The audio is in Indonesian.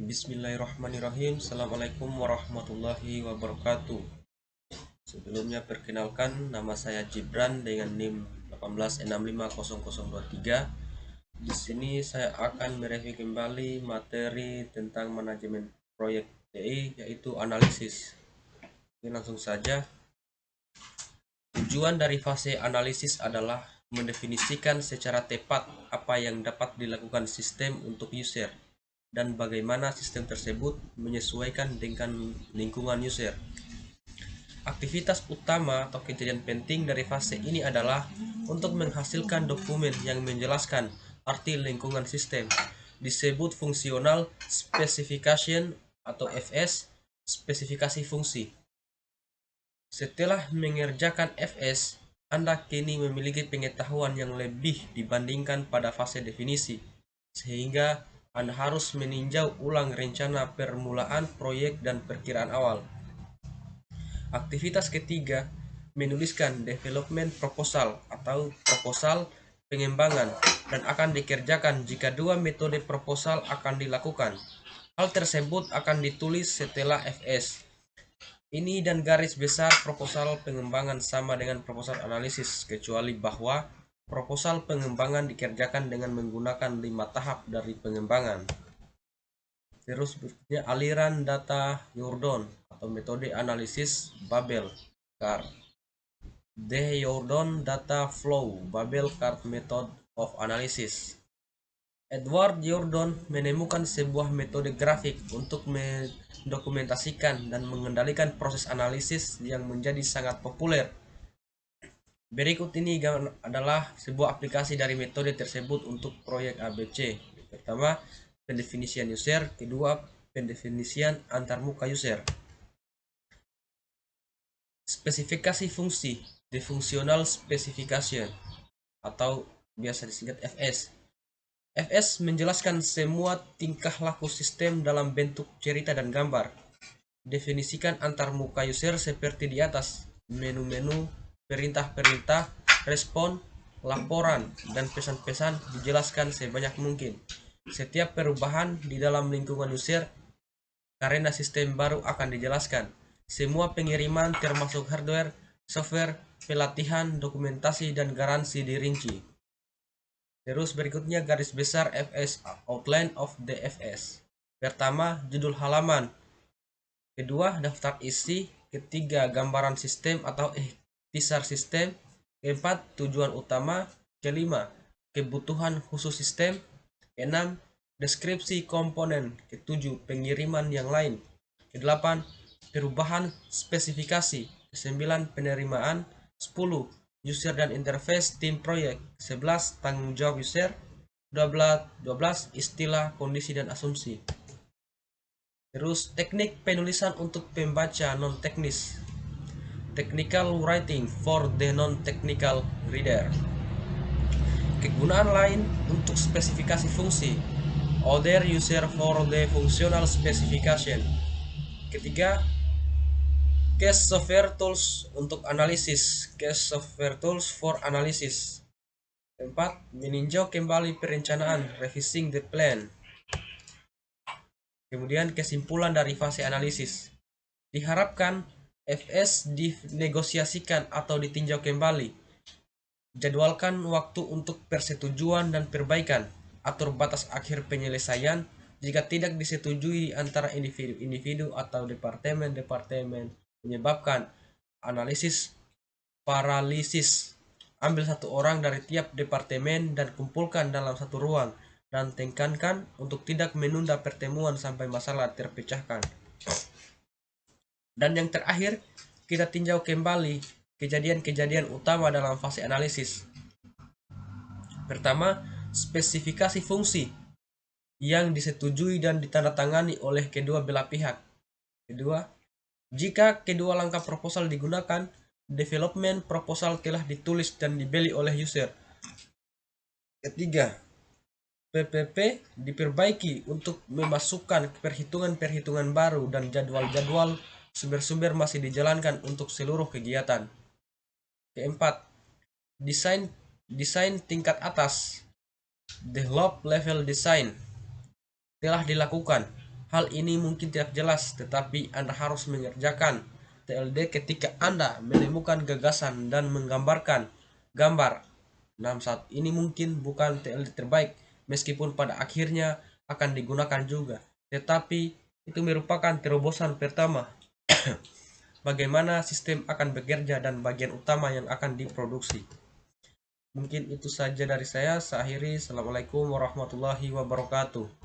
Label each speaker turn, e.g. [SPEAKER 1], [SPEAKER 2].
[SPEAKER 1] Bismillahirrahmanirrahim. Assalamualaikum warahmatullahi wabarakatuh. Sebelumnya perkenalkan, nama saya Gibran dengan NIM 18650023. Di sini saya akan mereview kembali materi tentang manajemen proyek TI, yaitu analisis. Oke, langsung saja. Tujuan dari fase analisis adalah mendefinisikan secara tepat apa yang dapat dilakukan sistem untuk user dan bagaimana sistem tersebut menyesuaikan dengan lingkungan user. Aktivitas utama atau kejadian penting dari fase ini adalah untuk menghasilkan dokumen yang menjelaskan arti lingkungan sistem, disebut Functional Specification atau FS, spesifikasi fungsi. Setelah mengerjakan FS, Anda kini memiliki pengetahuan yang lebih dibandingkan pada fase definisi, sehingga Anda harus meninjau ulang rencana permulaan proyek dan perkiraan awal. Aktivitas ketiga, menuliskan development proposal atau proposal pengembangan dan akan dikerjakan jika dua metode proposal akan dilakukan. Hal tersebut akan ditulis setelah FS. Ini dan garis besar proposal pengembangan sama dengan proposal analisis, kecuali bahwa proposal pengembangan dikerjakan dengan menggunakan 5 tahap dari pengembangan. Terus berikutnya aliran data Jordan atau metode analisis Babel-Cart. The Jordan Data Flow Babel-Cart Method of Analysis. Edward Jordan menemukan sebuah metode grafik untuk mendokumentasikan dan mengendalikan proses analisis yang menjadi sangat populer. Berikut ini adalah sebuah aplikasi dari metode tersebut untuk proyek ABC. Pertama, pendefinisian user. Kedua, pendefinisian antarmuka user. Spesifikasi fungsi, the functional specification, atau biasa disingkat FS. FS menjelaskan semua tingkah laku sistem dalam bentuk cerita dan gambar. Definisikan antarmuka user seperti di atas: menu-menu, perintah-perintah, respon, laporan, dan pesan-pesan dijelaskan sebanyak mungkin. Setiap perubahan di dalam lingkungan user karena sistem baru akan dijelaskan. Semua pengiriman termasuk hardware, software, pelatihan, dokumentasi, dan garansi dirinci. Terus berikutnya garis besar FS, outline of the FS. Pertama, judul halaman. Kedua, daftar isi. Ketiga, gambaran sistem atau ikhtisar sistem. Keempat, tujuan utama. Kelima, kebutuhan khusus sistem. Keenam, deskripsi komponen. Ketujuh, pengiriman yang lain. Kedelapan, perubahan spesifikasi. Kesembilan, penerimaan. 10, user dan interface tim proyek. 11, tanggung jawab user. 12, istilah, kondisi, dan asumsi. Terus teknik penulisan untuk pembaca non-teknis. Technical writing for the non-technical reader. Kegunaan lain untuk spesifikasi fungsi. Other user for the functional specification. Ketiga, case software tools untuk analisis. Case software tools for analysis. Keempat, meninjau kembali perencanaan, revising the plan. Kemudian kesimpulan dari fase analisis. Diharapkan FS dinegosiasikan atau ditinjau kembali. Jadwalkan waktu untuk persetujuan dan perbaikan. Atur batas akhir penyelesaian jika tidak disetujui di antara individu-individu atau departemen-departemen, menyebabkan analisis paralisis. Ambil satu orang dari tiap departemen dan kumpulkan dalam satu ruang, dan tekankan untuk tidak menunda pertemuan sampai masalah terpecahkan. Dan yang terakhir, kita tinjau kembali kejadian-kejadian utama dalam fase analisis. Pertama, spesifikasi fungsi yang disetujui dan ditandatangani oleh kedua belah pihak. Kedua, jika kedua langkah proposal digunakan, development proposal telah ditulis dan dibeli oleh user. Ketiga, PPP diperbaiki untuk memasukkan perhitungan-perhitungan baru dan jadwal-jadwal sumber-sumber masih dijalankan untuk seluruh kegiatan. Keempat, desain tingkat atas, develop level design, telah dilakukan. Hal ini mungkin tidak jelas, tetapi Anda harus mengerjakan TLD ketika Anda menemukan gagasan dan menggambarkan gambar. Saat ini mungkin bukan TLD terbaik, meskipun pada akhirnya akan digunakan juga. Tetapi itu merupakan terobosan pertama bagaimana sistem akan bekerja dan bagian utama yang akan diproduksi. Mungkin itu saja dari saya. Saya akhiri. Assalamualaikum warahmatullahi wabarakatuh.